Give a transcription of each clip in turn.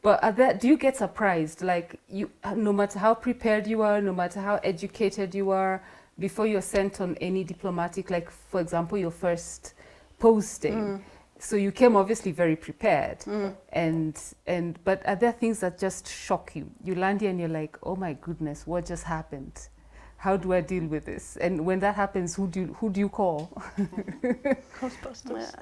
But do you get surprised? Like, no matter how prepared you are, no matter how educated you are, before you're sent on any diplomatic, like, for example, your first posting. So you came obviously very prepared. But are there things that just shock you? You land here and you're like, oh my goodness, what just happened? How do I deal with this? And when that happens, who do you call? Ghostbusters.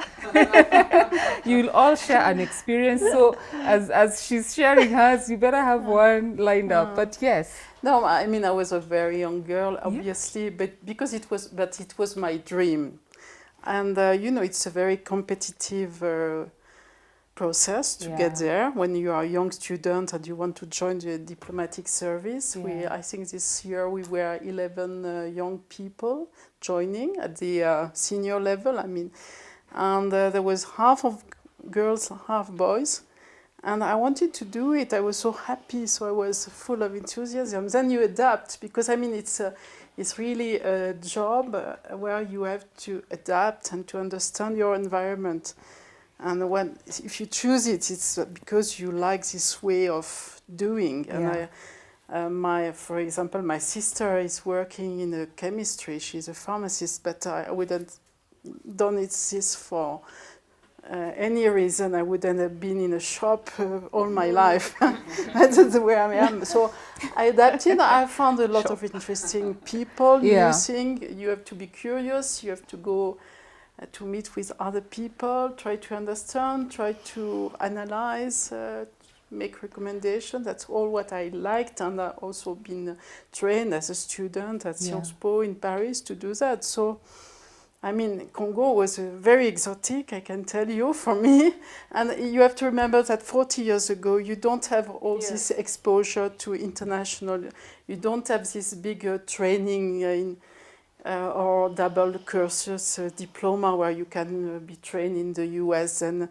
You'll all share an experience. So as she's sharing hers, you better have one lined up. But yes. No, I mean, I was a very young girl, obviously, but it was my dream. And, it's a very competitive process to get there when you are a young student and you want to join the diplomatic service. I think this year we were 11 young people joining at the senior level. I mean, and there was half of girls, half boys. And I wanted to do it. I was so happy, so I was full of enthusiasm. Then you adapt, because I mean it's really a job where you have to adapt and to understand your environment. And if you choose it, it's because you like this way of doing. And for example, my sister is working in chemistry. She's a pharmacist, but I wouldn't done this for any reason. I wouldn't have been in a shop all my life. That's where I am. So I adapted. I found a lot of interesting people, new things. You have to be curious. You have to go to meet with other people, try to understand, try to analyze, make recommendations. That's all what I liked. And I've also been trained as a student at Sciences Po in Paris to do that. So I mean, Congo was very exotic, I can tell you, for me. And you have to remember that 40 years ago, you don't have all this exposure to international, you don't have this bigger training or double cursus diploma where you can be trained in the US. And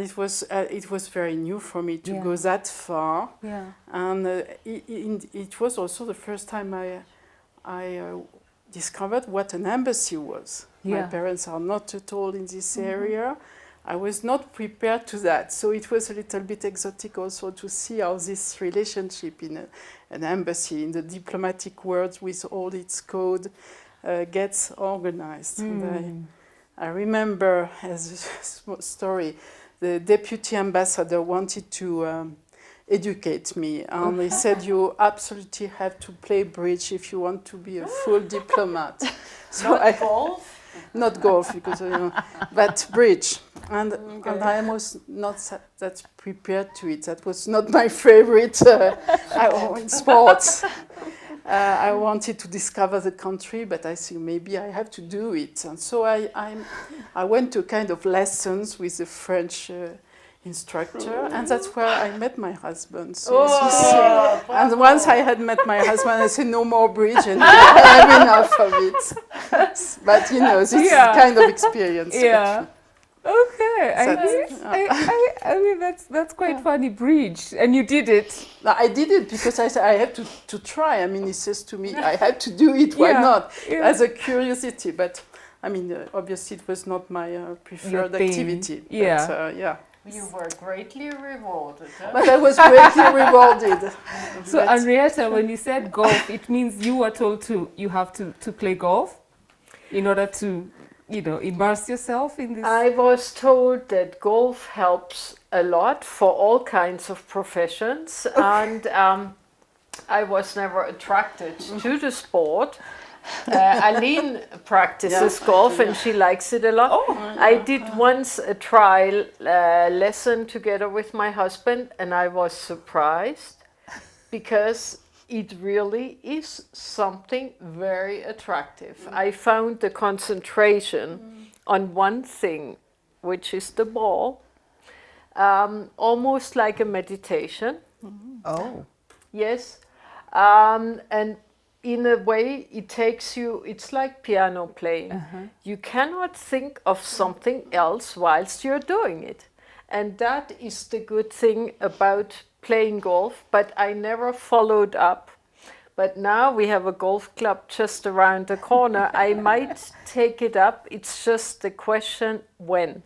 it was very new for me to go that far. And it was also the first time I discovered what an embassy was. My parents are not at all in this area. I was not prepared to that. So it was a little bit exotic also to see how this relationship in an embassy, in the diplomatic world with all its code, gets organized. And I remember, as a small story, the deputy ambassador wanted to educate me, and he said you absolutely have to play bridge if you want to be a full diplomat. So golf? Not golf, because but bridge. And I was not that prepared to it. That was not my favorite in sports. I wanted to discover the country, but I think maybe I have to do it. And so I went to kind of lessons with the French instructor, and that's where I met my husband. So and once I had met my husband, I said no more bridge, and I have enough of it. But this is kind of experience. Okay, I mean that's quite funny, bridge, and you did it. I did it because I said I have to try. I mean, he says to me, I had to do it. Why not? As a curiosity, but I mean, obviously it was not my preferred activity. But, you were greatly rewarded. Huh? But I was greatly rewarded. So Henrietta, when you said golf, it means you were told you have to play golf in order to immerse yourself in this? I was told that golf helps a lot for all kinds of professions, and I was never attracted to the sport. Aline practices golf and she likes it a lot. I did once a trial lesson together with my husband, and I was surprised because it really is something very attractive. I found the concentration on one thing, which is the ball, almost like a meditation. Oh. Yes. And in a way, it takes you, it's like piano playing. You cannot think of something else whilst you're doing it. And that is the good thing about playing golf, but I never followed up. But now we have a golf club just around the corner. I might take it up. It's just the question when.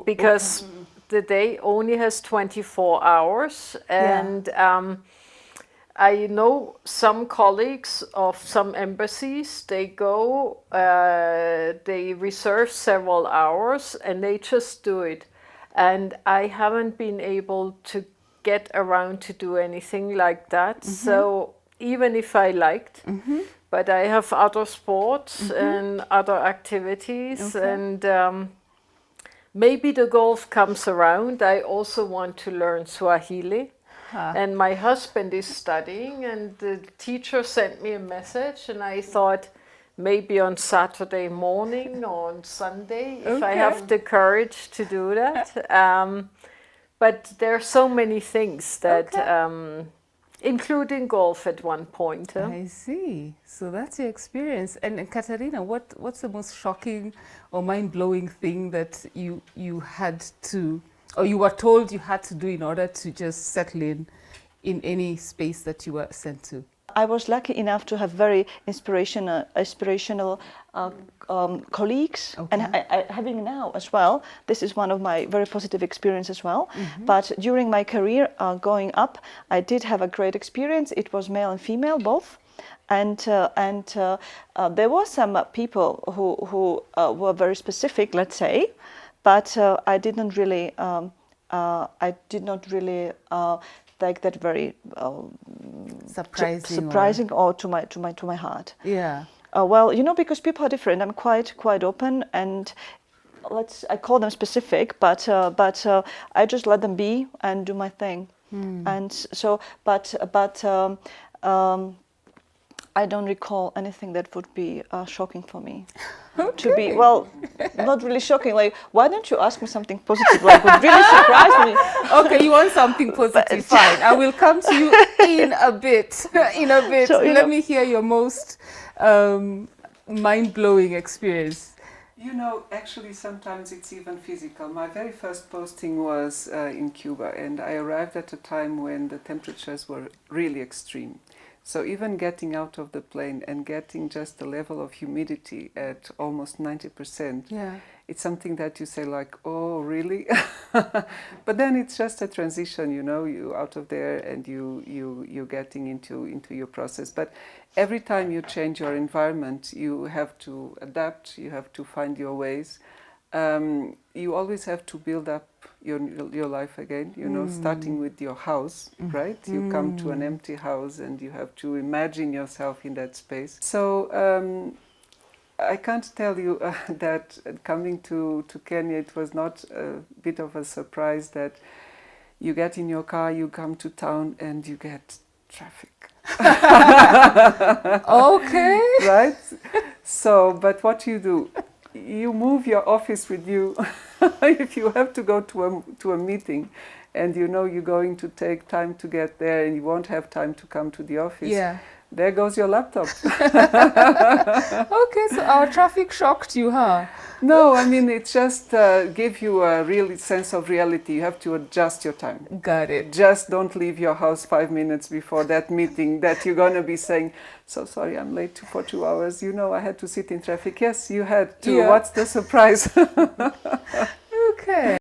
Because the day only has 24 hours, and I know some colleagues of some embassies, they go, they reserve several hours and they just do it. And I haven't been able to get around to do anything like that. So even if I liked, but I have other sports and other activities, and maybe the golf comes around. I also want to learn Swahili. And my husband is studying, and the teacher sent me a message, and I thought maybe on Saturday morning or on Sunday, if I have the courage to do that. But there are so many things that, including golf at one point. I see. So that's your experience. And Katarina, what's the most shocking or mind-blowing thing that you had to, or you were told you had to do in order to just settle in any space that you were sent to? I was lucky enough to have very inspirational colleagues, and having now as well. This is one of my very positive experiences as well. But during my career going up, I did have a great experience. It was male and female both. And there were some people who were very specific, let's say, but I did not really like that very surprising or to my heart. Yeah. Well, you know, because people are different. I'm quite open, and I call them specific, but I just let them be and do my thing. And so, but I don't recall anything that would be shocking for me. To be, well, not really shocking. Like, why don't you ask me something positive? Like, would really surprise me. Okay, you want something positive? Fine, I will come to you in a bit. So, let me hear your most mind-blowing experience. You know, actually, sometimes it's even physical. My very first posting was in Cuba, and I arrived at a time when the temperatures were really extreme. So even getting out of the plane and getting just the level of humidity at almost 90%, it's something that you say like, oh, really? But then it's just a transition, you know, you out of there and you're getting into your process. But every time you change your environment, you have to adapt, you have to find your ways. You always have to build up your life again, you know, starting with your house, right? You come to an empty house and you have to imagine yourself in that space. So I can't tell you that coming to Kenya, it was not a bit of a surprise that you get in your car, you come to town and you get traffic. Okay. Right? So, but what you do? You move your office with you. If you have to go to a meeting and you know you're going to take time to get there and you won't have time to come to the office, there goes your laptop. Okay, so our traffic shocked you, huh? No, I mean, it just gives you a real sense of reality. You have to adjust your time. Got it. Just don't leave your house 5 minutes before that meeting that you're going to be saying, so sorry, I'm late for 2 hours. You know, I had to sit in traffic. Yes, you had to. What's the surprise? Okay.